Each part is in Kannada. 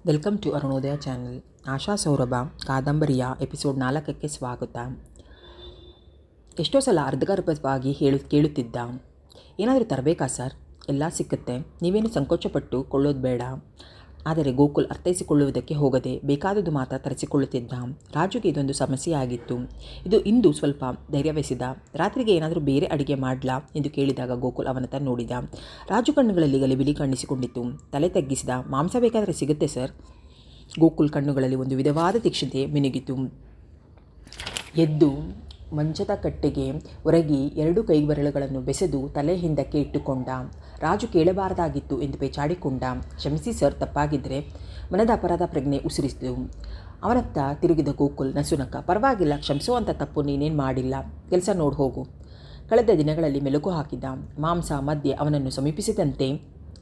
Welcome to Arunodaya channel. Asha Saurabha ಕಾದಂಬರಿಯ ಎಪಿಸೋಡ್ 4ಕ್ಕೆ ಸ್ವಾಗತ. ಎಷ್ಟೋ ಸಲ ಅರ್ಧಗರ್ಭವಾಗಿ ಕೇಳುತ್ತಿದ್ದ, ಏನಾದರೂ ತರಬೇಕಾ ಸರ್? ಎಲ್ಲ ಸಿಕ್ಕುತ್ತೆ, ನೀವೇನು ಸಂಕೋಚಪಟ್ಟು ಕೊಳ್ಳೋದು ಬೇಡ. ಆದರೆ ಗೋಕುಲ್ ಅರ್ಥೈಸಿಕೊಳ್ಳುವುದಕ್ಕೆ ಹೋಗದೆ ಬೇಕಾದುದು ಮಾತ್ರ ತರಿಸಿಕೊಳ್ಳುತ್ತಿದ್ದ. ರಾಜುಗೆ ಇದೊಂದು ಸಮಸ್ಯೆಯಾಗಿತ್ತು. ಇಂದು ಸ್ವಲ್ಪ ಧೈರ್ಯವೆಸಿದ. ರಾತ್ರಿಗೆ ಏನಾದರೂ ಬೇರೆ ಅಡಿಗೆ ಮಾಡಲಾ ಎಂದು ಕೇಳಿದಾಗ ಗೋಕುಲ್ ಅವನತ್ತ ನೋಡಿದ. ರಾಜು ಕಣ್ಣುಗಳಲ್ಲಿ ಗಲಿಬಿಲಿ ಕಾಣಿಸಿಕೊಂಡಿತು. ತಲೆ ತಗ್ಗಿಸಿದ. ಮಾಂಸ ಬೇಕಾದರೆ ಸಿಗುತ್ತೆ ಸರ್. ಗೋಕುಲ್ ಕಣ್ಣುಗಳಲ್ಲಿ ಒಂದು ವಿಧವಾದ ತೀಕ್ಷ್ಣತೆ ಮಿನುಗಿತು. ಎದ್ದು ಮಂಚದ ಕಟ್ಟೆಗೆ ಒರಗಿ 2 ಕೈಬೆರಳುಗಳನ್ನು ಬೆಸೆದು ತಲೆ ಹಿಂದಕ್ಕೆ ಇಟ್ಟುಕೊಂಡ. ರಾಜು ಕೇಳಬಾರದಾಗಿತ್ತು ಎಂದು ಪೇಚಾಡಿಕೊಂಡ. ಕ್ಷಮಿಸಿ ಸರ್, ತಪ್ಪಾಗಿದ್ದರೆ. ಮನದ ಅಪರಾಧ ಪ್ರಜ್ಞೆ ಉಸಿರಿಸಿತು. ಅವನತ್ತ ತಿರುಗಿದ ಗೋಕುಲ್ ನಸುನಕ. ಪರವಾಗಿಲ್ಲ, ಕ್ಷಮಿಸೋ ಅಂಥ ತಪ್ಪು ನೀನೇನು ಮಾಡಿಲ್ಲ. ಕೆಲಸ ನೋಡಿ ಹೋಗು. ಕಳೆದ ದಿನಗಳಲ್ಲಿ ಮೆಲುಕು ಹಾಕಿದ್ದ ಮಾಂಸ ಮಧ್ಯೆ ಅವನನ್ನು ಸಮೀಪಿಸಿದಂತೆ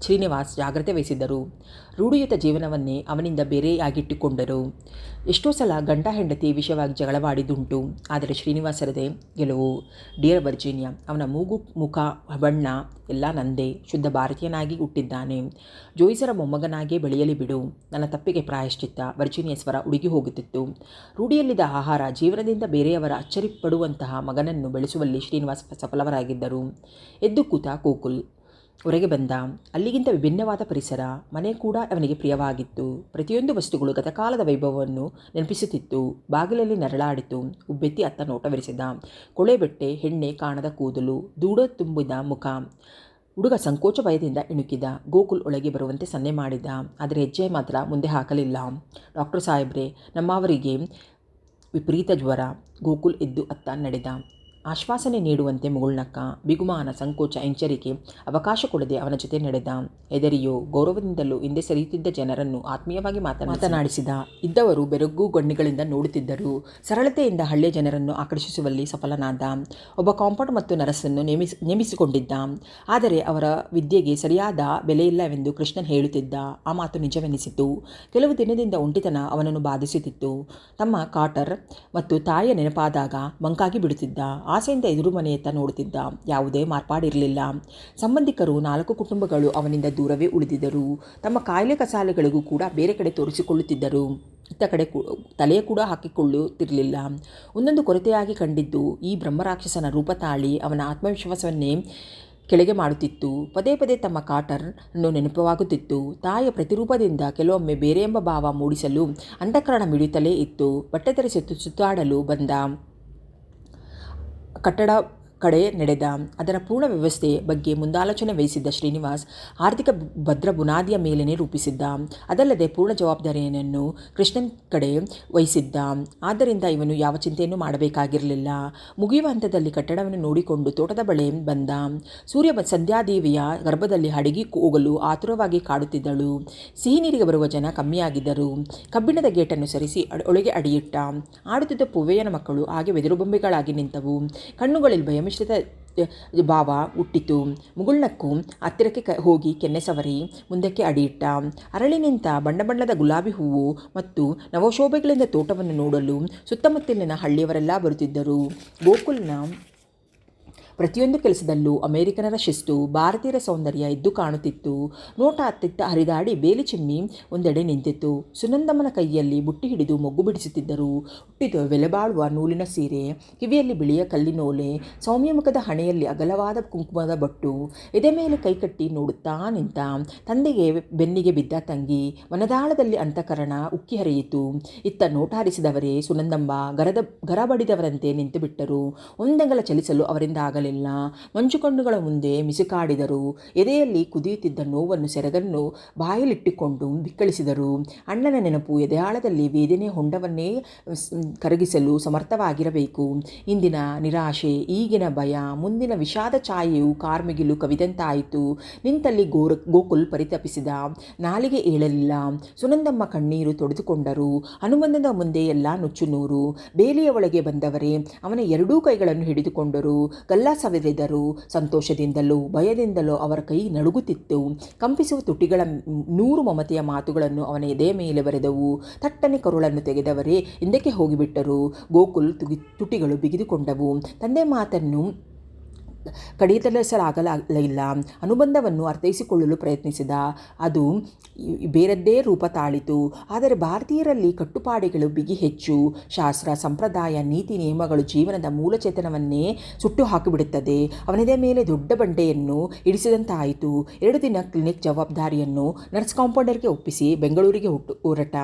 ಶ್ರೀನಿವಾಸ್ ಜಾಗ್ರತೆ ವಹಿಸಿದ್ದರು. ರೂಢಿಯುತ ಜೀವನವನ್ನೇ ಅವನಿಂದ ಬೇರೆಯಾಗಿಟ್ಟುಕೊಂಡರು. ಎಷ್ಟೋ ಸಲ ಗಂಡ ಹೆಂಡತಿ ವಿಷಯವಾಗಿ ಜಗಳವಾಡಿದುಂಟು. ಆದರೆ ಶ್ರೀನಿವಾಸರದೇ ಗೆಲುವು. ಡಿಯರ್ ವರ್ಜೀನಿಯಾ, ಅವನ ಮೂಗು ಮುಖ ಬಣ್ಣ ಎಲ್ಲ ನಂದೇ. ಶುದ್ಧ ಭಾರತೀಯನಾಗಿ ಹುಟ್ಟಿದ್ದಾನೆ. ಜೋಯಿಸರ ಮೊಮ್ಮಗನಾಗೇ ಬೆಳೆಯಲಿ ಬಿಡು. ನನ್ನ ತಪ್ಪಿಗೆ ಪ್ರಾಯಶ್ಚಿತ್ತ. ವರ್ಜೀನಿಯಾ ಸ್ವರ ಉಡುಗಿ ಹೋಗುತ್ತಿತ್ತು. ರೂಢಿಯಲ್ಲಿದ್ದ ಆಹಾರ ಜೀವನದಿಂದ ಬೇರೆಯವರ ಅಚ್ಚರಿಪಡುವಂತಹ ಮಗನನ್ನು ಬೆಳೆಸುವಲ್ಲಿ ಶ್ರೀನಿವಾಸ್ ಸಫಲರಾಗಿದ್ದರು. ಎದ್ದು ಕೂತ ಗೋಕುಲ್ ಹೊರಗೆ ಬಂದ. ಅಲ್ಲಿಗಿಂತ ವಿಭಿನ್ನವಾದ ಪರಿಸರ. ಮನೆ ಕೂಡ ಅವನಿಗೆ ಪ್ರಿಯವಾಗಿತ್ತು. ಪ್ರತಿಯೊಂದು ವಸ್ತುಗಳು ಗತಕಾಲದ ವೈಭವವನ್ನು ನೆನಪಿಸುತ್ತಿತ್ತು. ಬಾಗಿಲಲ್ಲಿ ನರಳಾಡಿತು. ಉಬ್ಬೆತ್ತಿ ಅತ್ತ ನೋಟವಿರಿಸಿದ. ಕೊಳೆ ಬಟ್ಟೆ, ಎಣ್ಣೆ ಕಾಣದ ಕೂದಲು, ಧೂಳ ತುಂಬಿದ ಮುಖ. ಹುಡುಗ ಸಂಕೋಚ ಭಯದಿಂದ ಇಣುಕಿದ. ಗೋಕುಲ್ ಒಳಗೆ ಬರುವಂತೆ ಸನ್ನೆ ಮಾಡಿದ. ಆದರೆ ಹೆಜ್ಜೆ ಮಾತ್ರ ಮುಂದೆ ಹಾಕಲಿಲ್ಲ. ಡಾಕ್ಟರ್ ಸಾಹೇಬ್ರೆ, ನಮ್ಮವರಿಗೆ ವಿಪರೀತ ಜ್ವರ. ಗೋಕುಲ್ ಎದ್ದು ಅತ್ತ ನಡೆದ. ಆಶ್ವಾಸನೆ ನೀಡುವಂತೆ ಮುಗುಳ್ನಕ್ಕ. ಬಿಗುಮಾನ, ಸಂಕೋಚ, ಎಚ್ಚರಿಕೆ ಅವಕಾಶ ಕೊಡದೆ ಅವನ ಜೊತೆ ನಡೆದ. ಎದರಿಯೋ ಗೌರವದಿಂದಲೂ ಹಿಂದೆ ಸರಿಯುತ್ತಿದ್ದ ಜನರನ್ನು ಆತ್ಮೀಯವಾಗಿ ಮಾತನಾಡಿಸಿದ. ಇದ್ದವರು ಬೆರಗು ಗಣ್ಣಿಗಳಿಂದ ನೋಡುತ್ತಿದ್ದರು. ಸರಳತೆಯಿಂದ ಹಳ್ಳಿಯ ಜನರನ್ನು ಆಕರ್ಷಿಸುವಲ್ಲಿ ಸಫಲನಾದ. ಒಬ್ಬ ಕಾಂಪೌಂಡ್ ಮತ್ತು ನರ್ಸನ್ನು ನೇಮಿಸಿಕೊಂಡಿದ್ದ. ಆದರೆ ಅವರ ವಿದ್ಯೆಗೆ ಸರಿಯಾದ ಬೆಲೆಯಿಲ್ಲವೆಂದು ಕೃಷ್ಣನ್ ಹೇಳುತ್ತಿದ್ದ. ಆ ಮಾತು ನಿಜವೆನಿಸಿತು. ಕೆಲವು ದಿನದಿಂದ ಒಂಟಿತನ ಅವನನ್ನು ಬಾಧಿಸುತ್ತಿತ್ತು. ತಮ್ಮ ಕಾಟರ್ ಮತ್ತು ತಾಯಿಯ ನೆನಪಾದಾಗ ಮಂಕಾಗಿ ಬಿಡುತ್ತಿದ್ದ. ಆಸೆಯಿಂದ ಎದುರು ಮನೆಯತ್ತ ನೋಡುತ್ತಿದ್ದ. ಯಾವುದೇ ಮಾರ್ಪಾಡಿರಲಿಲ್ಲ. ಸಂಬಂಧಿಕರು 4 ಕುಟುಂಬಗಳು ಅವನಿಂದ ದೂರವೇ ಉಳಿದಿದ್ದರು. ತಮ್ಮ ಕಾಯಿಲೆ ಕಸಾಲೆಗಳಿಗೂ ಕೂಡ ಬೇರೆ ಕಡೆ ತೋರಿಸಿಕೊಳ್ಳುತ್ತಿದ್ದರು. ಇತ್ತ ಕಡೆ ತಲೆಯ ಕೂಡ ಹಾಕಿಕೊಳ್ಳುತ್ತಿರಲಿಲ್ಲ. ಒಂದೊಂದು ಕೊರತೆಯಾಗಿ ಕಂಡಿದ್ದು ಈ ಬ್ರಹ್ಮರಾಕ್ಷಸನ ರೂಪ ತಾಳಿ ಅವನ ಆತ್ಮವಿಶ್ವಾಸವನ್ನೇ ಕೆಳಗೆ ಮಾಡುತ್ತಿತ್ತು. ಪದೇ ಪದೇ ತಮ್ಮ ಕಾಟರ್ ಅನ್ನು ನೆನಪವಾಗುತ್ತಿತ್ತು. ತಾಯಿಯ ಪ್ರತಿರೂಪದಿಂದ ಕೆಲವೊಮ್ಮೆ ಬೇರೆ ಎಂಬ ಭಾವ ಮೂಡಿಸಲು ಅಂತಃಕರಣ ಮಿಡಿಯುತ್ತಲೇ ಇತ್ತು. ಬಟ್ಟೆ ಧರಿಸಿ ಸುತ್ತಾಡಲು ಬಂದ. ಕಟ್ಟಡ ಕಡೆ ನಡೆದ. ಅದರ ಪೂರ್ಣ ವ್ಯವಸ್ಥೆ ಬಗ್ಗೆ ಮುಂದಾಲೋಚನೆ ವಹಿಸಿದ್ದ ಶ್ರೀನಿವಾಸ್ ಆರ್ಥಿಕ ಭದ್ರ ಬುನಾದಿಯ ಮೇಲೇನೆ ರೂಪಿಸಿದ್ದ. ಅದಲ್ಲದೆ ಪೂರ್ಣ ಜವಾಬ್ದಾರಿಯನ್ನು ಕೃಷ್ಣನ್ ಕಡೆ ವಹಿಸಿದ್ದ. ಆದ್ದರಿಂದ ಇವನು ಯಾವ ಚಿಂತೆಯನ್ನು ಮಾಡಬೇಕಾಗಿರಲಿಲ್ಲ. ಮುಗಿಯುವ ಹಂತದಲ್ಲಿ ಕಟ್ಟಡವನ್ನು ನೋಡಿಕೊಂಡು ತೋಟದ ಬಳಿ ಬಂದ. ಸೂರ್ಯ ಸಂಧ್ಯಾದೇವಿಯ ಗರ್ಭದಲ್ಲಿ ಅಡಗಿ ಹೋಗಲು ಆತುರವಾಗಿ ಕಾಡುತ್ತಿದ್ದಳು. ಸಿಹಿ ನೀರಿಗೆ ಬರುವ ಜನ ಕಮ್ಮಿಯಾಗಿದ್ದರು. ಕಬ್ಬಿಣದ ಗೇಟನ್ನು ಸರಿಸಿ ಒಳಗೆ ಅಡಿಯಿಟ್ಟ. ಆಡುತ್ತಿದ್ದ ಪೂವಯ್ಯನ ಮಕ್ಕಳು ಹಾಗೆ ಬೆದರು ಬೊಂಬೆಗಳಾಗಿ ನಿಂತವು. ಕಣ್ಣುಗಳಲ್ಲಿ ಭಯಮಿಶ್ರಿತ ಭಾವ ಹುಟ್ಟಿತು. ಮುಗುಳ್ನಕ್ಕೂ ಹತ್ತಿರಕ್ಕೆ ಹೋಗಿ ಕೆನ್ನೆ ಸವರಿ ಮುಂದಕ್ಕೆ ಅಡಿಯಿಟ್ಟ. ಅರಳಿ ನಿಂತ ಬಣ್ಣ ಬಣ್ಣದ ಗುಲಾಬಿ ಹೂವು ಮತ್ತು ನವಶೋಭೆಗಳಿಂದ ತೋಟವನ್ನು ನೋಡಲು ಸುತ್ತಮುತ್ತಲಿನ ಹಳ್ಳಿಯವರೆಲ್ಲ ಬರುತ್ತಿದ್ದರು. ಗೋಕುಲ್ನ ಪ್ರತಿಯೊಂದು ಕೆಲಸದಲ್ಲೂ ಅಮೆರಿಕನರ ಶಿಸ್ತು, ಭಾರತೀಯರ ಸೌಂದರ್ಯ ಎದ್ದು ಕಾಣುತ್ತಿತ್ತು. ನೋಟ ಅತ್ತಿತ್ತ ಹರಿದಾಡಿ ಬೇಲಿ ಚಿಮ್ಮಿ ಒಂದೆಡೆ ನಿಂತಿತ್ತು. ಸುನಂದಮ್ಮನ ಕೈಯಲ್ಲಿ ಬುಟ್ಟಿ ಹಿಡಿದು ಮೊಗ್ಗು ಬಿಡಿಸುತ್ತಿದ್ದರು. ಹುಟ್ಟಿದ ಬೆಲೆಬಾಳುವ ನೂಲಿನ ಸೀರೆ, ಕಿವಿಯಲ್ಲಿ ಬಿಳಿಯ ಕಲ್ಲಿನೋಲೆ, ಸೌಮ್ಯ ಮುಖದ ಹಣೆಯಲ್ಲಿ ಅಗಲವಾದ ಕುಂಕುಮದ ಬೊಟ್ಟು. ಎದೆ ಮೇಲೆ ಕೈಕಟ್ಟಿ ನೋಡುತ್ತಾ ನಿಂತ ತಂದೆಗೆ ಬೆನ್ನಿಗೆ ಬಿದ್ದ ತಂಗಿ. ಮನದಾಳದಲ್ಲಿ ಅಂತಃಕರಣ ಉಕ್ಕಿ ಹರಿಯಿತು. ಇತ್ತ ನೋಟ ಹರಿಸಿದವರೇ ಸುನಂದಮ್ಮ ಗರ ಬಡಿದವರಂತೆ ನಿಂತು ಬಿಟ್ಟರು. ಒಂದೆಂಗಲ ಚಲಿಸಲು ಅವರಿಂದ ಆಗಲಿಲ್ಲ. ಮಂಜು ಕಣ್ಣುಗಳ ಮುಂದೆ ಮಿಸುಕಾಡಿದರು. ಎದೆಯಲ್ಲಿ ಕುದಿಯುತ್ತಿದ್ದ ನೋವನ್ನು ಸೆರಗನ್ನು ಬಾಯಲ್ಲಿಟ್ಟುಕೊಂಡು ಬಿಕ್ಕಳಿಸಿದರು. ಅಣ್ಣನ ನೆನಪು ಎದೆಯಾಳದಲ್ಲಿ ವೇದನೆ ಹೊಂಡವನ್ನೇ ಕರಗಿಸಲು ಸಮರ್ಥವಾಗಿರಬೇಕು. ಇಂದಿನ ನಿರಾಶೆ, ಈಗಿನ ಭಯ, ಮುಂದಿನ ವಿಷಾದ ಛಾಯೆಯು ಕಾರ್ಮಿಗಿಲು ಕವಿದಂತಾಯಿತು. ನಿಂತಲ್ಲಿ ಗೋಕುಲ್ ಪರಿತಪಿಸಿದ. ನಾಲಿಗೆ ಏಳಲಿಲ್ಲ. ಸುನಂದಮ್ಮ ಕಣ್ಣೀರು ತೊಡೆದುಕೊಂಡರು. ಅನುಬಂಧದ ಮುಂದೆ ಎಲ್ಲ ನುಚ್ಚುನೂರು. ಬೇಲಿಯ ಒಳಗೆ ಬಂದವರೇ ಅವನ 2 ಕೈಗಳನ್ನು ಹಿಡಿದುಕೊಂಡರು. ಗಲ್ಲ ಸವೆದಿದ್ದರು. ಸಂತೋಷದಿಂದಲೋ ಭಯದಿಂದಲೋ ಅವರ ಕೈ ನಡುಗುತ್ತಿತ್ತು. ಕಂಪಿಸುವ ತುಟಿಗಳ 100 ಮಮತೆಯ ಮಾತುಗಳನ್ನು ಅವನ ಎದೆಯ ಮೇಲೆ ಬರೆದವು. ತಟ್ಟನೆ ಕರುಳನ್ನು ತೆಗೆದವರೇ ಹಿಂದಕ್ಕೆ ಹೋಗಿಬಿಟ್ಟರು. ಗೋಕುಲ್ ತುಟಿಗಳು ಬಿಗಿದುಕೊಂಡವು. ತಂದೆ ಮಾತನ್ನು ಕಡಿತಲಿಸಲಾಗಲಿಲ್ಲ. ಅನುಬಂಧವನ್ನು ಅರ್ಥೈಸಿಕೊಳ್ಳಲು ಪ್ರಯತ್ನಿಸಿದ. ಅದು ಬೇರದ್ದೇ ರೂಪ ತಾಳಿತು. ಆದರೆ ಭಾರತೀಯರಲ್ಲಿ ಕಟ್ಟುಪಾಡುಗಳು ಬಿಗಿ ಹೆಚ್ಚು. ಶಾಸ್ತ್ರ, ಸಂಪ್ರದಾಯ, ನೀತಿ ನಿಯಮಗಳು ಜೀವನದ ಮೂಲ ಚೇತನವನ್ನೇ ಸುಟ್ಟು ಹಾಕಿಬಿಡುತ್ತದೆ. ಅವನದೇ ಮೇಲೆ ದೊಡ್ಡ ಬಂಡೆಯನ್ನು ಇಡಿಸಿದಂತಾಯಿತು. 2 ದಿನ ಕ್ಲಿನಿಕ್ ಜವಾಬ್ದಾರಿಯನ್ನು ನರ್ಸ್ ಕಾಂಪೌಂಡರ್ಗೆ ಒಪ್ಪಿಸಿ ಬೆಂಗಳೂರಿಗೆ ಹೊರಟ.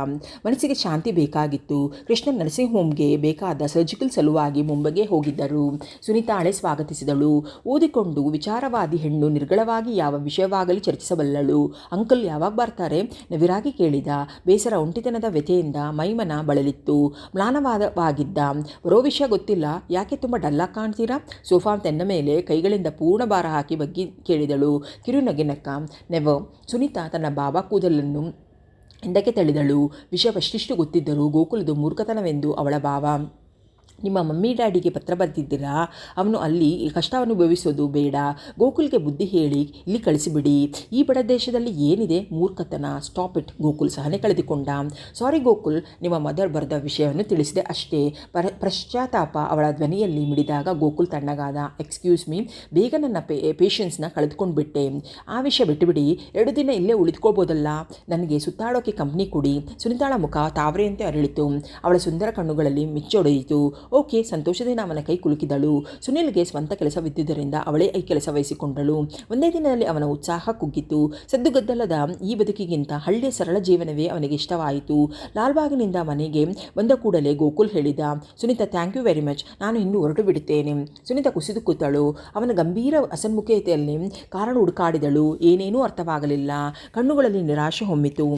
ಮನಸ್ಸಿಗೆ ಶಾಂತಿ ಬೇಕಾಗಿತ್ತು. ಕೃಷ್ಣ ನರ್ಸಿಂಗ್ ಹೋಮ್ಗೆ ಬೇಕಾದ ಸರ್ಜಿಕಲ್ ಸಲುವಾಗಿ ಮುಂಬೈಗೆ ಹೋಗಿದ್ದರು. ಸುನೀತಾಳೆ ಸ್ವಾಗತಿಸಿದಳು. ಓದಿಕೊಂಡು ವಿಚಾರವಾದಿ ಹೆಣ್ಣು ನಿರ್ಗಳವಾಗಿ ಯಾವ ವಿಷಯವಾಗಲಿ ಚರ್ಚಿಸಬಲ್ಲಳು. ಅಂಕಲ್ ಯಾವಾಗ ಬರ್ತಾರೆ? ನವಿರಾಗಿ ಕೇಳಿದ. ಬೇಸರ, ಒಂಟಿತನದ ವ್ಯಥೆಯಿಂದ ಮೈಮನ ಬಳಲಿತ್ತು. ಮ್ಲಾನವಾಗಿದ್ದ. ಬರೋ ವಿಷಯ ಗೊತ್ತಿಲ್ಲ. ಯಾಕೆ ತುಂಬ ಡಲ್ಲಾಗಿ ಕಾಣ್ತೀರಾ? ಸೋಫಾ ತೆನ್ನ ಮೇಲೆ ಕೈಗಳಿಂದ ಪೂರ್ಣ ಭಾರ ಹಾಕಿ ಬಗ್ಗಿ ಕೇಳಿದಳು. ಕಿರು ನಗೆನಕ್ಕ. ನೆವರ್. ಸುನೀತಾ ತನ್ನ ಬಾಬಾ ಕೂದಲನ್ನು ಹಿಂದಕ್ಕೆ ತಳ್ಳಿದಳು. ವಿಷಯವಷ್ಟಿಷ್ಟು ಗೊತ್ತಿದ್ದರೂ ಗೋಕುಲದು ಮೂರ್ಖತನವೆಂದು ಅವಳ ಭಾವ. ನಿಮ್ಮ ಮಮ್ಮಿ ಡ್ಯಾಡಿಗೆ ಪತ್ರ ಬರೆದಿದ್ದೀರಾ? ಅವನು ಅಲ್ಲಿ ಕಷ್ಟ ಅನುಭವಿಸೋದು ಬೇಡ. ಗೋಕುಲ್ಗೆ ಬುದ್ಧಿ ಹೇಳಿ ಇಲ್ಲಿ ಕಳಿಸಿಬಿಡಿ. ಈ ಬಡ ದೇಶದಲ್ಲಿ ಏನಿದೆ ಮೂರ್ಖತನ. Stop it. ಗೋಕುಲ್ ಸಹನೆ ಕಳೆದುಕೊಂಡ. ಸಾರಿ ಗೋಕುಲ್, ನಿಮ್ಮ ಮದರ್ ಬರೆದ ವಿಷಯವನ್ನು ತಿಳಿಸಿದೆ ಅಷ್ಟೇ. ಪಶ್ಚಾತ್ತಾಪ ಅವಳ ಧ್ವನಿಯಲ್ಲಿ ಮಿಡಿದಾಗ ಗೋಕುಲ್ ತಣ್ಣಗಾದ. ಎಕ್ಸ್ಕ್ಯೂಸ್ ಮೀ, ಬೇಗ ನನ್ನ ಪೇಷನ್ಸ್ನ ಕಳೆದುಕೊಂಡ್ಬಿಟ್ಟೆ. ಆ ವಿಷಯ ಬಿಟ್ಟುಬಿಡಿ. 2 ದಿನ ಇಲ್ಲೇ ಉಳಿದುಕೋಬೋದಲ್ಲ. ನನಗೆ ಸುತ್ತಾಡೋಕ್ಕೆ ಕಂಪ್ನಿ ಕೊಡಿ. ಸುನಿತಾಳ ಮುಖ ತಾವರೆಯಂತೆ ಅರಳಿತು. ಅವಳ ಸುಂದರ ಕಣ್ಣುಗಳಲ್ಲಿ ಮಿಚ್ಚೊಡೆಯಿತು. ಓಕೆ, ಸಂತೋಷದಿಂದ ಅವನ ಕೈ ಕುಲುಕಿದಳು. ಸುನಿಲ್ಗೆ ಸ್ವಂತ ಕೆಲಸವಿದ್ದುದರಿಂದ ಅವಳೇ ಈ ಕೆಲಸ ವಹಿಸಿಕೊಂಡಳು. ಒಂದೇ ದಿನದಲ್ಲಿ ಅವನ ಉತ್ಸಾಹ ಕುಗ್ಗಿತು. ಸದ್ದುಗದ್ದಲದ ಈ ಬದುಕಿಗಿಂತ ಹಳ್ಳಿಯ ಸರಳ ಜೀವನವೇ ಅವನಿಗೆ ಇಷ್ಟವಾಯಿತು. ಲಾಲ್ಬಾಗಿನಿಂದ ಮನೆಗೆ ಬಂದ ಕೂಡಲೇ ಗೋಕುಲ್ ಹೇಳಿದ, Sunita, thank you very much. ನಾನು ಇನ್ನೂ ಹೊರಟು ಬಿಡುತ್ತೇನೆ. ಸುನೀತಾ ಕುಸಿದು ಕೂತಳು. ಅವನ ಗಂಭೀರ ಅಸನ್ಮುಖತೆಯಲ್ಲಿ ಕಾರಣ ಹುಡುಕಾಡಿದಳು. ಏನೇನೂ ಅರ್ಥವಾಗಲಿಲ್ಲ. ಕಣ್ಣುಗಳಲ್ಲಿ ನಿರಾಶೆ ಹೊಮ್ಮಿತು.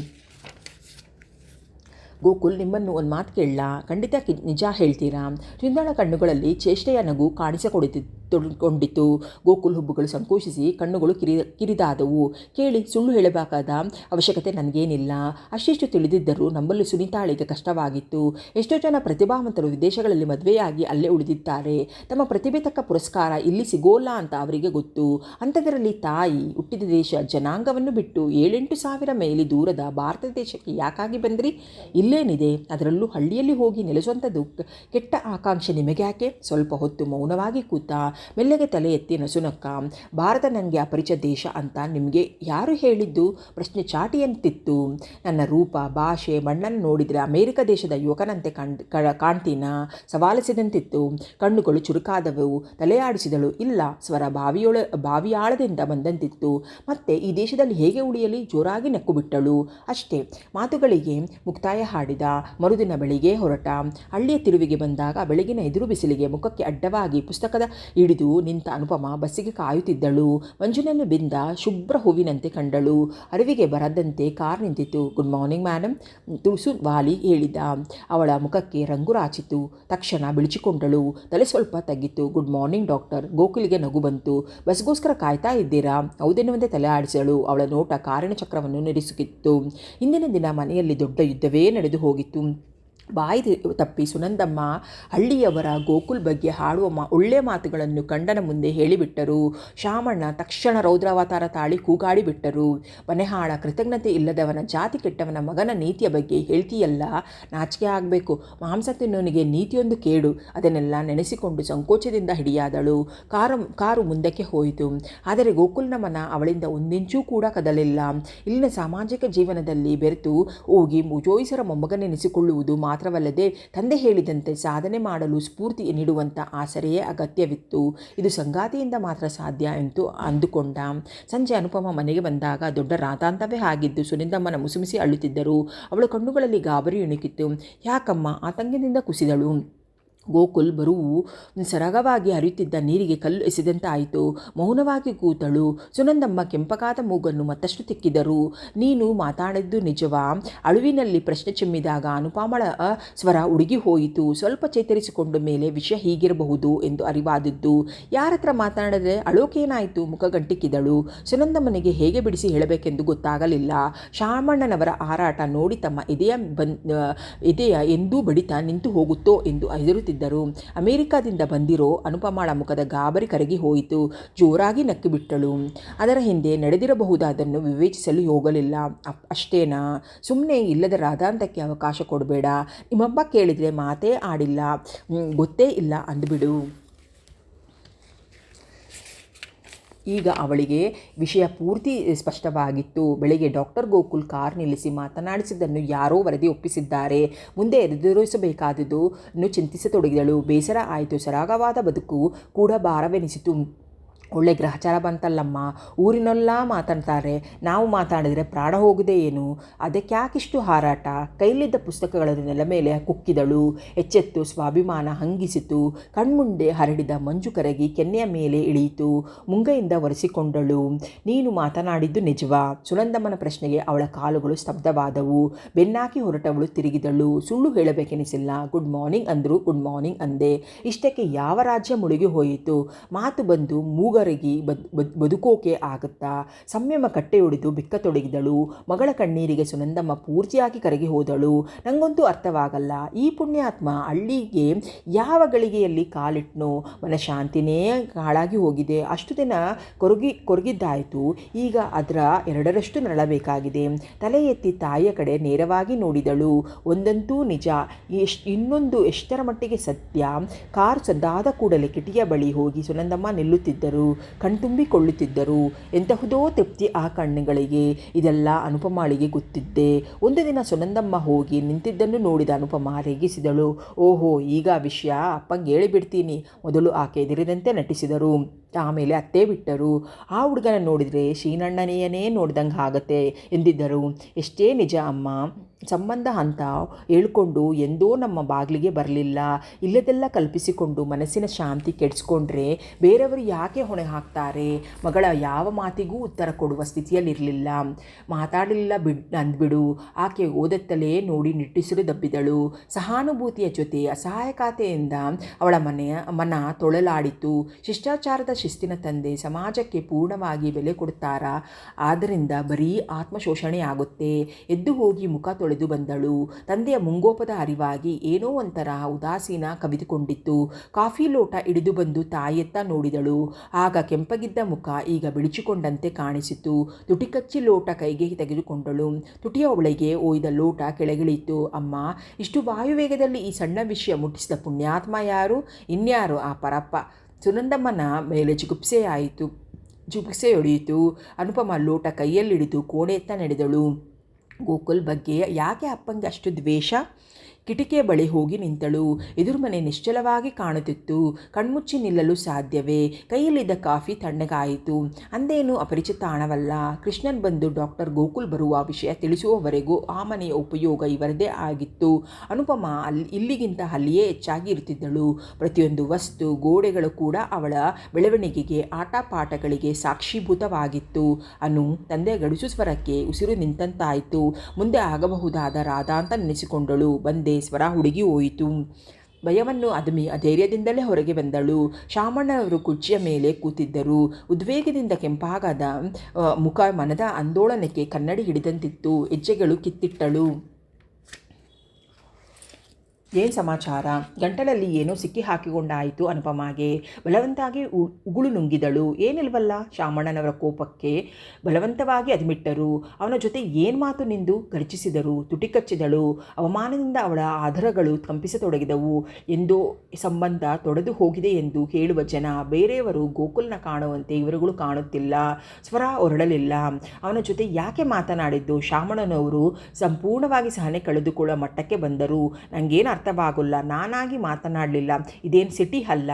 ಗೋಕುಲ್, ನಿಮ್ಮನ್ನು ಒಂದು ಮಾತು ಕೇಳಲ್ಲ? ಖಂಡಿತ ನಿಜ ಹೇಳ್ತೀರಾ? ಸುಂದರ ಕಣ್ಣುಗಳಲ್ಲಿ ಚೇಷ್ಟೆಯ ನಗು ಕಾಣಿಸಿಕೊಂಡಿತು. ಗೋಕುಲ್ ಹುಬ್ಬುಗಳು ಸಂಕೋಚಿಸಿ ಕಣ್ಣುಗಳು ಕಿರಿದಾದವು. ಕೇಳಿ, ಸುಳ್ಳು ಹೇಳಬೇಕಾದ ಅವಶ್ಯಕತೆ ನನಗೇನಿಲ್ಲ. ಅಷ್ಟಿಷ್ಟು ತಿಳಿದಿದ್ದರೂ ನಂಬಲು ಸುನೀತಾಳಿಗೆ ಕಷ್ಟವಾಗಿತ್ತು. ಎಷ್ಟೋ ಜನ ಪ್ರತಿಭಾವಂತರು ವಿದೇಶಗಳಲ್ಲಿ ಮದುವೆಯಾಗಿ ಅಲ್ಲೇ ಉಳಿದಿದ್ದಾರೆ. ತಮ್ಮ ಪ್ರತಿಭೆ ತಕ್ಕ ಪುರಸ್ಕಾರ ಇಲ್ಲಿ ಸಿಗೋಲ್ಲ ಅಂತ ಅವರಿಗೆ ಗೊತ್ತು. ಅಂಥದರಲ್ಲಿ ತಾಯಿ ಹುಟ್ಟಿದ ದೇಶ ಜನಾಂಗವನ್ನು ಬಿಟ್ಟು 7-8 ಸಾವಿರ ಮೈಲಿ ದೂರದ ಭಾರತ ದೇಶಕ್ಕೆ ಯಾಕಾಗಿ ಬಂದ್ರಿ? ಇಲ್ಲೇನಿದೆ? ಅದರಲ್ಲೂ ಹಳ್ಳಿಯಲ್ಲಿ ಹೋಗಿ ನೆಲೆಸುವಂಥದ್ದು ಕೆಟ್ಟ ಆಕಾಂಕ್ಷೆ ನಿಮಗ್ಯಾಕೆ? ಸ್ವಲ್ಪ ಹೊತ್ತು ಮೌನವಾಗಿ ಕೂತ. ಮೆಲ್ಲಗೆ ತಲೆ ಎತ್ತಿ ನಸುನಕ್ಕ. ಭಾರತ ನನಗೆ ಅಪರಿಚಿತ ದೇಶ ಅಂತ ನಿಮಗೆ ಯಾರು ಹೇಳಿದ್ದು? ಪ್ರಶ್ನೆ ಚಾಟಿಯಂತಿತ್ತು. ನನ್ನ ರೂಪ, ಭಾಷೆ, ಬಣ್ಣನ್ನು ನೋಡಿದರೆ ಅಮೇರಿಕ ದೇಶದ ಯುವಕನಂತೆ ಕಾಣ್ತೀನಾ? ಸವಾಲಿಸಿದಂತಿತ್ತು. ಕಣ್ಣುಗಳು ಚುರುಕಾದವು. ತಲೆಯಾಡಿಸಿದಳು. ಇಲ್ಲ. ಸ್ವರ ಬಾವಿಯಾಳದಿಂದ ಬಂದಂತಿತ್ತು. ಮತ್ತೆ ಈ ದೇಶದಲ್ಲಿ ಹೇಗೆ ಉಳಿಯಲಿ? ಜೋರಾಗಿ ನಕ್ಕು ಬಿಟ್ಟಳು. ಅಷ್ಟೇ. ಮಾತುಗಳಿಗೆ ಮುಕ್ತಾಯ ಹಾಡಿದ. ಮರುದಿನ ಬೆಳಿಗ್ಗೆ ಹೊರಟ. ಹಳ್ಳಿಯ ತಿರುವಿಗೆ ಬಂದಾಗ ಬೆಳಗಿನ ಎದುರು ಬಿಸಿಲಿಗೆ ಮುಖಕ್ಕೆ ಅಡ್ಡವಾಗಿ ಪುಸ್ತಕದ ಹಿಡಿದು ನಿಂತ ಅನುಪಮ ಬಸ್ಸಿಗೆ ಕಾಯುತ್ತಿದ್ದಳು. ಮಂಜಿನಲ್ಲಿ ಬಿಂದ ಶುಭ್ರ ಹೂವಿನಂತೆ ಕಂಡಳು. ಅರಿವಿಗೆ ಬರದಂತೆ ಕಾರ್ ನಿಂತಿತು. ಗುಡ್ ಮಾರ್ನಿಂಗ್ ಮೇಡಮ್, ತುಸು ವಾಲಿ ಹೇಳಿದ. ಅವಳ ಮುಖಕ್ಕೆ ರಂಗು ರಾಚಿತು. ತಕ್ಷಣ ಬಿಳಿಚಿಕೊಂಡಳು. ತಲೆ ಸ್ವಲ್ಪ ತಗ್ಗಿತು. Good morning doctor. ಗೋಕುಲಿಗೆ ನಗು ಬಂತು. ಬಸ್ಗೋಸ್ಕರ ಕಾಯ್ತಾ ಇದ್ದೀರಾ? ಹೌದೆನ್ನುವಂತೆ ತಲೆ ಆಡಿಸಳು. ಅವಳ ನೋಟ ಕಾರಿನ ಚಕ್ರವನ್ನು ನಿರಿಸುತ್ತಿತ್ತು. ಹಿಂದಿನ ದಿನ ಮನೆಯಲ್ಲಿ ದೊಡ್ಡ ಯುದ್ಧವೇ ನಡೆದು ಹೋಗಿತ್ತು. ಬಾಯಿ ತಪ್ಪಿ ಸುನಂದಮ್ಮ ಹಳ್ಳಿಯವರ ಗೋಕುಲ್ ಬಗ್ಗೆ ಹಾಡುವ ಒಳ್ಳೆಯ ಮಾತುಗಳನ್ನು ಗಂಡನ ಮುಂದೆ ಹೇಳಿಬಿಟ್ಟರು. ಶಾಮಣ್ಣ ತಕ್ಷಣ ರೌದ್ರಾವತಾರ ತಾಳಿ ಕೂಗಾಡಿ ಬಿಟ್ಟರು. ಮನೆಹಾಳ, ಕೃತಜ್ಞತೆ ಇಲ್ಲದವನ, ಜಾತಿ ಕೆಟ್ಟವನ ಮಗನ ನೀತಿಯ ಬಗ್ಗೆ ಹೇಳ್ತೀಯಲ್ಲ, ನಾಚಿಕೆ ಆಗಬೇಕು. ಮಾಂಸ ತಿನ್ನೋನಿಗೆ ನೀತಿಯೊಂದು ಕೇಡು. ಅದನ್ನೆಲ್ಲ ನೆನೆಸಿಕೊಂಡು ಸಂಕೋಚದಿಂದ ಹಿಡಿಯಾದಳು. ಕಾರು ಮುಂದಕ್ಕೆ ಹೋಯಿತು. ಆದರೆ ಗೋಕುಲ್ನ ಮನ ಅವಳಿಂದ ಒಂದಿಂಚೂ ಕೂಡ ಕದಲಿಲ್ಲ. ಇಲ್ಲಿನ ಸಾಮಾಜಿಕ ಜೀವನದಲ್ಲಿ ಬೆರೆತು ಹೋಗಿ ಜೋಯಿಸರ ಮೊಮ್ಮಗನೆನಿಸಿಕೊಳ್ಳುವುದು ಮಾತ್ರವಲ್ಲದೆ ತಂದೆ ಹೇಳಿದಂತೆ ಸಾಧನೆ ಮಾಡಲು ಸ್ಫೂರ್ತಿ ನೀಡುವಂಥ ಆಸರೆಯೇ ಅಗತ್ಯವಿತ್ತು. ಇದು ಸಂಗಾತಿಯಿಂದ ಮಾತ್ರ ಸಾಧ್ಯ ಎಂದು ಅಂದುಕೊಂಡ. ಸಂಜೆ ಅನುಪಮ ಮನೆಗೆ ಬಂದಾಗ ದೊಡ್ಡ ರಾತಾಂತವೇ ಆಗಿದ್ದು ಸುನಿಂದಮ್ಮನ ಮುಸುಮಿಸಿ ಅಳುತ್ತಿದ್ದರು. ಅವಳ ಕಣ್ಣುಗಳಲ್ಲಿ ಗಾಬರಿ ಇಣುಕಿತ್ತು. ಯಾಕಮ್ಮ? ಆತಂಕದಿಂದ ಕುಸಿದಳು. ಗೋಕುಲ್ ಬರುವು ಸರಾಗವಾಗಿ ಹರಿಯುತ್ತಿದ್ದ ನೀರಿಗೆ ಕಲ್ಲು ಎಸೆದಂತಾಯಿತು. ಮೌನವಾಗಿ ಕೂತಳು. ಸುನಂದಮ್ಮ ಕೆಂಪಗಾದ ಮೂಗನ್ನು ಮತ್ತಷ್ಟು ತಿಕ್ಕಿದರು. ನೀನು ಮಾತಾಡಿದ್ದು ನಿಜವಾ? ಅಳುವಿನಲ್ಲಿ ಪ್ರಶ್ನೆ ಚಿಮ್ಮಿದಾಗ ಅನುಪಮಳ ಸ್ವರ ಉಡುಗಿ ಹೋಯಿತು. ಸ್ವಲ್ಪ ಚೇತರಿಸಿಕೊಂಡ ಮೇಲೆ ವಿಷಯ ಹೀಗಿರಬಹುದು ಎಂದು ಅರಿವಾದದ್ದು. ಯಾರತ್ರ ಮಾತನಾಡದೆ ಅಳೋಕೇನಾಯಿತು? ಮುಖ ಗಂಟಿಕ್ಕಿದಳು. ಸುನಂದಮ್ಮನಿಗೆ ಹೇಗೆ ಬಿಡಿಸಿ ಹೇಳಬೇಕೆಂದು ಗೊತ್ತಾಗಲಿಲ್ಲ. ಶಾಮಣ್ಣನವರ ಹಾರಾಟ ನೋಡಿ ತಮ್ಮ ಎದೆಯ ಎಂದೂ ಬಡಿತ ನಿಂತು ಹೋಗುತ್ತೋ ಎಂದು ಹೆದರುತ್ತಿದ್ದರು. ಅಮೆರಿಕಾದಿಂದ ಬಂದಿರೋ ಅನುಪಮಳ ಮುಖದ ಗಾಬರಿ ಕರಗಿ ಹೋಯಿತು. ಜೋರಾಗಿ ನಕ್ಕಿಬಿಟ್ಟಳು. ಅದರ ಹಿಂದೆ ನಡೆದಿರಬಹುದಾದನ್ನು ವಿವೇಚಿಸಲು ಹೋಗಲಿಲ್ಲ. ಅಷ್ಟೇನಾ? ಸುಮ್ಮನೆ ಇಲ್ಲದ ರಾಧಾಂತಕ್ಕೆ ಅವಕಾಶ ಕೊಡಬೇಡ. ನಿಮ್ಮಪ್ಪ ಕೇಳಿದರೆ ಮಾತೇ ಆಡಿಲ್ಲ, ಗೊತ್ತೇ ಇಲ್ಲ ಅಂದುಬಿಡು. ಈಗ ಅವಳಿಗೆ ವಿಷಯ ಪೂರ್ತಿ ಸ್ಪಷ್ಟವಾಗಿತ್ತು. ಬೆಳಿಗ್ಗೆ ಡಾಕ್ಟರ್ ಗೋಕುಲ್ ಕಾರ್ ನಿಲ್ಲಿಸಿ ಮಾತನಾಡಿಸಿದ್ದನ್ನು ಯಾರೋ ವರದಿ ಒಪ್ಪಿಸಿದ್ದಾರೆ. ಮುಂದೆ ಎದುರಿಸಬೇಕಾದುದು ಚಿಂತಿಸತೊಡಗಿದಳು. ಬೇಸರ ಆಯಿತು. ಸರಾಗವಾದ ಬದುಕು ಕೂಡ ಭಾರವೆನಿಸಿತು. ಒಳ್ಳೆ ಗ್ರಹಚಾರ ಬಂತಲ್ಲಮ್ಮ, ಊರಿನೆಲ್ಲ ಮಾತಾಡ್ತಾರೆ, ನಾವು ಮಾತಾಡಿದರೆ ಪ್ರಾಣ ಹೋಗುದೇ ಏನು, ಅದಕ್ಕ್ಯಾಕಿಷ್ಟು ಹಾರಾಟ. ಕೈಲಿದ್ದ ಪುಸ್ತಕಗಳನ್ನು ನೆಲ ಮೇಲೆ ಕುಕ್ಕಿದಳು. ಎಚ್ಚೆತ್ತು ಸ್ವಾಭಿಮಾನ ಹಂಗಿಸಿತು. ಕಣ್ಮುಂದೆ ಹರಡಿದ ಮಂಜು ಕರಗಿ ಕೆನ್ನೆಯ ಮೇಲೆ ಇಳಿಯಿತು. ಮುಂಗೈಯಿಂದ ಒರೆಸಿಕೊಂಡಳು. ನೀನು ಮಾತನಾಡಿದ್ದು ನಿಜವಾ? ಸುನಂದಮ್ಮನ ಪ್ರಶ್ನೆಗೆ ಅವಳ ಕಾಲುಗಳು ಸ್ತಬ್ಧವಾದವು. ಬೆನ್ನಾಕಿ ಹೊರಟವಳು ತಿರುಗಿದಳು. ಸುಳ್ಳು ಹೇಳಬೇಕೆನಿಸಿಲ್ಲ. ಗುಡ್ ಮಾರ್ನಿಂಗ್ ಅಂದರು. ಗುಡ್ ಮಾರ್ನಿಂಗ್ ಅಂದೆ. ಇಷ್ಟಕ್ಕೆ ಯಾವ ರಾಜ್ಯ ಮುಳುಗಿ ಹೋಯಿತು? ಮಾತು ಬಂದು ಮೂಗರಿಗೆ ಬದುಕೋಕೆ ಆಗುತ್ತಾ? ಸಂಯಮ ಕಟ್ಟೆಯೊಡೆದು ಬಿಕ್ಕತೊಡಗಿದಳು. ಮಗಳ ಕಣ್ಣೀರಿಗೆ ಸುನಂದಮ್ಮ ಪೂರ್ತಿಯಾಗಿ ಕರಗಿ ಹೋದಳು. ನಂಗಂತೂ ಅರ್ಥವಾಗಲ್ಲ, ಈ ಪುಣ್ಯಾತ್ಮ ಹಳ್ಳಿಗೆ ಯಾವ ಗಳಿಗೆಯಲ್ಲಿ ಕಾಲಿಟ್ನೋ? ಮನಃಶಾಂತಿನೇ ಹಾಳಾಗಿ ಹೋಗಿದೆ. ಅಷ್ಟು ದಿನ ಕೊರಗಿದ್ದಾಯಿತು, ಈಗ ಅದರ ಎರಡರಷ್ಟು ನರಳಬೇಕಾಗಿದೆ. ತಲೆ ಎತ್ತಿ ತಾಯಿಯ ಕಡೆ ನೇರವಾಗಿ ನೋಡಿದಳು. ಒಂದಂತೂ ನಿಜ, ಇನ್ನೊಂದು ಎಷ್ಟರ ಮಟ್ಟಿಗೆ ಸತ್ಯ. ಕಾರು ಸದ್ದಾದ ಕೂಡಲೇ ಕಿಟಿಕಿಯ ಬಳಿ ಹೋಗಿ ಸುನಂದಮ್ಮ ನಿಲ್ಲುತ್ತಿದ್ದರು. ಕಣ್ತುಂಬಿಕೊಳ್ಳುತ್ತಿದ್ದರು. ಎಂತಹುದೋ ತೃಪ್ತಿ ಆ ಕಣ್ಣುಗಳಿಗೆ. ಇದೆಲ್ಲ ಅನುಪಮಾಳಿಗೆ ಗೊತ್ತಿದ್ದೆ. ಒಂದು ದಿನ ಸುನಂದಮ್ಮ ಹೋಗಿ ನಿಂತಿದ್ದನ್ನು ನೋಡಿದ ಅನುಪಮ ರೇಗಿಸಿದಳು. ಓಹೋ, ಈಗ ವಿಷಯ ಅಪ್ಪಂಗೆ ಹೇಳಿಬಿಡ್ತೀನಿ. ಮೊದಲು ಆಕೆ ಎದುರಿದಂತೆ ನಟಿಸಿದರು, ಆಮೇಲೆ ಅತ್ತೇ ಬಿಟ್ಟರು. ಆ ಹುಡುಗನ ನೋಡಿದರೆ ಶೀನಣ್ಣನೆಯೇ ನೋಡ್ದಂಗೆ ಆಗತ್ತೆ ಎಂದಿದ್ದರು. ಎಷ್ಟೇ ನಿಜ ಅಮ್ಮ, ಸಂಬಂಧ ಅಂತ ಹೇಳ್ಕೊಂಡು ಎಂದೋ ನಮ್ಮ ಬಾಗಿಲಿಗೆ ಬರಲಿಲ್ಲ. ಇಲ್ಲದೆಲ್ಲ ಕಲ್ಪಿಸಿಕೊಂಡು ಮನಸ್ಸಿನ ಶಾಂತಿ ಕೆಡಿಸ್ಕೊಂಡ್ರೆ ಬೇರೆಯವರು ಯಾಕೆ ಹೊಣೆ ಹಾಕ್ತಾರೆ? ಮಗಳ ಯಾವ ಮಾತಿಗೂ ಉತ್ತರ ಕೊಡುವ ಸ್ಥಿತಿಯಲ್ಲಿರಲಿಲ್ಲ. ಮಾತಾಡಲಿಲ್ಲ ಅಂದ್ಬಿಡು. ಆಕೆ ಓದತ್ತಲೇ ನೋಡಿ ನಿಟ್ಟುಸಿರು ದಬ್ಬಿದಳು. ಸಹಾನುಭೂತಿಯ ಜೊತೆ ಅಸಹಾಯಕತೆಯಿಂದ ಅವಳ ಮನ ತೊಳಲಾಡಿತು. ಶಿಷ್ಟಾಚಾರದ ಶಿಸ್ತಿನ ತಂದೆ ಸಮಾಜಕ್ಕೆ ಪೂರ್ಣವಾಗಿ ಬೆಲೆ ಕೊಡ್ತಾರಾ? ಆದ್ದರಿಂದ ಬರೀ ಆತ್ಮಶೋಷಣೆಯಾಗುತ್ತೆ. ಎದ್ದು ಹೋಗಿ ಮುಖ ತೊಳೆದು ಬಂದಳು. ತಂದೆಯ ಮುಂಗೋಪದ ಅರಿವಾಗಿ ಏನೋ ಒಂಥರ ಉದಾಸೀನ ಕವಿದುಕೊಂಡಿತ್ತು. ಕಾಫಿ ಲೋಟ ಹಿಡಿದು ಬಂದು ತಾಯಿಯತ್ತ ನೋಡಿದಳು. ಆಗ ಕೆಂಪಗಿದ್ದ ಮುಖ ಈಗ ಬಿಳಿಚಿಕೊಂಡಂತೆ ಕಾಣಿಸಿತು. ತುಟಿಕಚ್ಚಿ ಲೋಟ ಕೈಗೆ ತೆಗೆದುಕೊಂಡಳು. ತುಟಿಯ ಒಳಗೆ ಒಯ್ದ ಲೋಟ ಕೆಳಗಿಳಿಯಿತು. ಅಮ್ಮ, ಇಷ್ಟು ವಾಯುವೇಗದಲ್ಲಿ ಈ ಸಣ್ಣ ವಿಷಯ ಮುಟ್ಟಿಸಿದ ಪುಣ್ಯಾತ್ಮ ಯಾರು? ಇನ್ಯಾರು? ಆ ಪರಪ್ಪ. ಸುನಂದಮ್ಮನ ಮೇಲೆ ಜಿಗುಪ್ಸೆಯೊಡೆಯಿತು. ಅನುಪಮ ಲೋಟ ಕೈಯಲ್ಲಿಡಿದು ಕೋಣೆಯತ್ತ ನಡೆದಳು. ಗೋಕುಲ್ ಬಗ್ಗೆ ಯಾಕೆ ಅಪ್ಪಂಗೆ ಅಷ್ಟು ದ್ವೇಷ? ಕಿಟಿಕಿಯ ಬಳಿ ಹೋಗಿ ನಿಂತಳು. ಎದುರು ಮನೆ ನಿಶ್ಚಲವಾಗಿ ಕಾಣುತ್ತಿತ್ತು. ಕಣ್ಮುಚ್ಚಿ ನಿಲ್ಲಲು ಸಾಧ್ಯವೇ? ಕೈಯಲ್ಲಿದ್ದ ಕಾಫಿ ತಣ್ಣಗಾಯಿತು. ಅಂದೇನು ಅಪರಿಚಿತ ಹಣವಲ್ಲ. ಕೃಷ್ಣನ್ ಬಂದು ಡಾಕ್ಟರ್ ಗೋಕುಲ್ ಬರುವ ವಿಷಯ ತಿಳಿಸುವವರೆಗೂ ಆ ಮನೆಯ ಉಪಯೋಗ ಇವರದೇ ಆಗಿತ್ತು. ಅನುಪಮ ಇಲ್ಲಿಗಿಂತ ಅಲ್ಲಿಯೇ ಹೆಚ್ಚಾಗಿ ಇರುತ್ತಿದ್ದಳು. ಪ್ರತಿಯೊಂದು ವಸ್ತು, ಗೋಡೆಗಳು ಕೂಡ ಅವಳ ಬೆಳವಣಿಗೆಗೆ, ಆಟ ಪಾಠಗಳಿಗೆ ಸಾಕ್ಷೀಭೂತವಾಗಿತ್ತು. ಅನು ತಂದೆಯ ಗಡುಸು ಸ್ವರಕ್ಕೆ ಉಸಿರು ನಿಂತಂತಾಯಿತು. ಮುಂದೆ ಆಗಬಹುದಾದ ರಾಧ ಅಂತ ನೆನೆಸಿಕೊಂಡಳು. ಬಂದೆ ಸ್ವರ ಹುಡುಗಿ ಹೋಯಿತು. ಭಯವನ್ನು ಅದುಮಿ ಧೈರ್ಯದಿಂದಲೇ ಹೊರಗೆ ಬಂದಳು. ಶಾಮಣ್ಣನವರು ಕುರ್ಚಿಯ ಮೇಲೆ ಕೂತಿದ್ದರು. ಉದ್ವೇಗದಿಂದ ಕೆಂಪಾಗದ ಮುಖ ಮನದ ಆಂದೋಲನಕ್ಕೆ ಕನ್ನಡಿ ಹಿಡಿದಂತಿತ್ತು. ಹೆಜ್ಜೆಗಳು ಕಿತ್ತಿಟ್ಟಳು. ಏನು ಸಮಾಚಾರ? ಗಂಟಲಲ್ಲಿ ಏನೋ ಸಿಕ್ಕಿ ಹಾಕಿಕೊಂಡಾಯಿತು ಅನುಪಮಾಗೆ. ಬಲವಂತಾಗಿ ಉಗುಳು ನುಂಗಿದಳು. ಏನಿಲ್ವಲ್ಲ? ಶಾಮಣ್ಣನವರ ಕೋಪಕ್ಕೆ ಬಲವಂತವಾಗಿ ಅದುಮಿಟ್ಟರು. ಅವನ ಜೊತೆ ಏನು ಮಾತು ನಿಂದು? ಗರ್ಜಿಸಿದರು. ತುಟಿ ಕಚ್ಚಿದಳು. ಅವಮಾನದಿಂದ ಅವಳ ಆಧಾರಗಳು ಕಂಪಿಸತೊಡಗಿದವು. ಎಂದೋ ಸಂಬಂಧ ತೊಡೆದು ಹೋಗಿದೆ ಎಂದು ಹೇಳುವ ಜನ ಬೇರೆಯವರು ಗೋಕುಲ್ನ ಕಾಣುವಂತೆ ಇವರುಗಳು ಕಾಣುತ್ತಿಲ್ಲ. ಸ್ವರ ಹೊರಡಲಿಲ್ಲ. ಅವನ ಜೊತೆ ಯಾಕೆ ಮಾತನಾಡಿದ್ದು? ಶಾಮಣ್ಣನವರು ಸಂಪೂರ್ಣವಾಗಿ ಸಹನೆ ಕಳೆದುಕೊಳ್ಳುವ ಮಟ್ಟಕ್ಕೆ ಬಂದರು. ನನಗೇನು ಅರ್ಥವಾಗಲ್ಲ. ನಾನಾಗಿ ಮಾತನಾಡಲಿಲ್ಲ. ಇದೇನು ಸಿಟಿ ಅಲ್ಲ.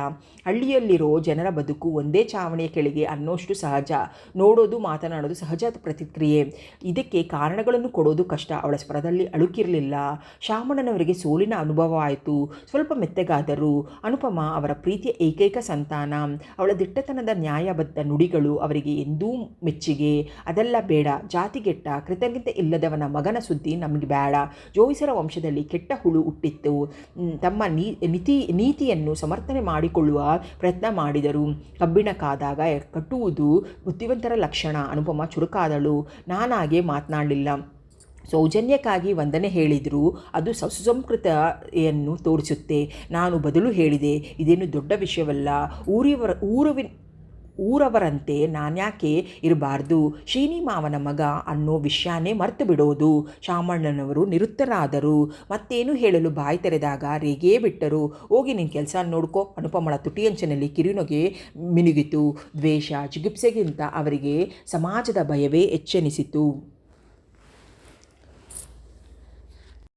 ಹಳ್ಳಿಯಲ್ಲಿರೋ ಜನರ ಬದುಕು ಒಂದೇ ಚಾವಣಿಯ ಕೆಳಗೆ ಅನ್ನೋಷ್ಟು ಸಹಜ. ನೋಡೋದು, ಮಾತನಾಡೋದು ಸಹಜ ಪ್ರತಿಕ್ರಿಯೆ. ಇದಕ್ಕೆ ಕಾರಣಗಳನ್ನು ಕೊಡೋದು ಕಷ್ಟ. ಅವಳ ಸ್ವರದಲ್ಲಿ ಅಳುಕಿರಲಿಲ್ಲ. ಶಾಮಣ್ಣನವರಿಗೆ ಸೋಲಿನ ಅನುಭವ ಆಯಿತು. ಸ್ವಲ್ಪ ಮೆತ್ತಗಾದರು. ಅನುಪಮ ಅವರ ಪ್ರೀತಿಯ ಏಕೈಕ ಸಂತಾನ. ಅವಳ ದಿಟ್ಟತನದ ನ್ಯಾಯಬದ್ಧ ನುಡಿಗಳು ಅವರಿಗೆ ಎಂದೂ ಮೆಚ್ಚುಗೆ. ಅದೆಲ್ಲ ಬೇಡ. ಜಾತಿಗೆಟ್ಟ ಕೃತಜ್ಞತೆ ಇಲ್ಲದವನ ಮಗನ ಸುದ್ದಿ ನಮಗೆ ಬೇಡ. ಜೋಯಿಸರ ವಂಶದಲ್ಲಿ ಕೆಟ್ಟ ಹುಳು ಹುಟ್ಟಿತ್ತು. ತಮ್ಮ ನೀತಿಯನ್ನು ಸಮರ್ಥನೆ ಮಾಡಿಕೊಳ್ಳುವ ಪ್ರಯತ್ನ ಮಾಡಿದರು. ಕಬ್ಬಿಣ ಕಾದಾಗ ಕಟ್ಟುವುದು ಬುದ್ಧಿವಂತರ ಲಕ್ಷಣ. ಅನುಪಮ ಚುರುಕಾದಳು. ನಾನಾಗೆ ಮಾತನಾಡಲಿಲ್ಲ. ಸೌಜನ್ಯಕ್ಕಾಗಿ ವಂದನೆ ಹೇಳಿದರು. ಅದು ಸುಸಂಸ್ಕೃತೆಯನ್ನು ತೋರಿಸುತ್ತೆ. ನಾನು ಬದಲು ಹೇಳಿದೆ, ಇದೇನು ದೊಡ್ಡ ವಿಷಯವಲ್ಲ. ಊರವರಂತೆ ನಾನ್ಯಾಕೆ ಇರಬಾರ್ದು, ಶ್ರೀನಿ ಮಾವನ ಮಗ ಅನ್ನೋ ವಿಷಯನೇ ಮರ್ತು ಬಿಡೋದು. ಶಾಮಣ್ಣನವರು ನಿರುತ್ತರಾದರು. ಮತ್ತೇನು ಹೇಳಲು ಬಾಯಿ ತೆರೆದಾಗ ರೇಗೇ ಬಿಟ್ಟರು. ಹೋಗಿ ನಿನ್ನ ಕೆಲಸ ನೋಡ್ಕೋ. ಅನುಪಮಳ ತುಟಿಯಂಚಿನಲ್ಲಿ ಕಿರುನಗೆ ಮಿನುಗಿತು. ದ್ವೇಷ ಜಿಗುಪ್ಸೆಗಿಂತ ಅವರಿಗೆ ಸಮಾಜದ ಭಯವೇ ಹೆಚ್ಚೆನಿಸಿತು.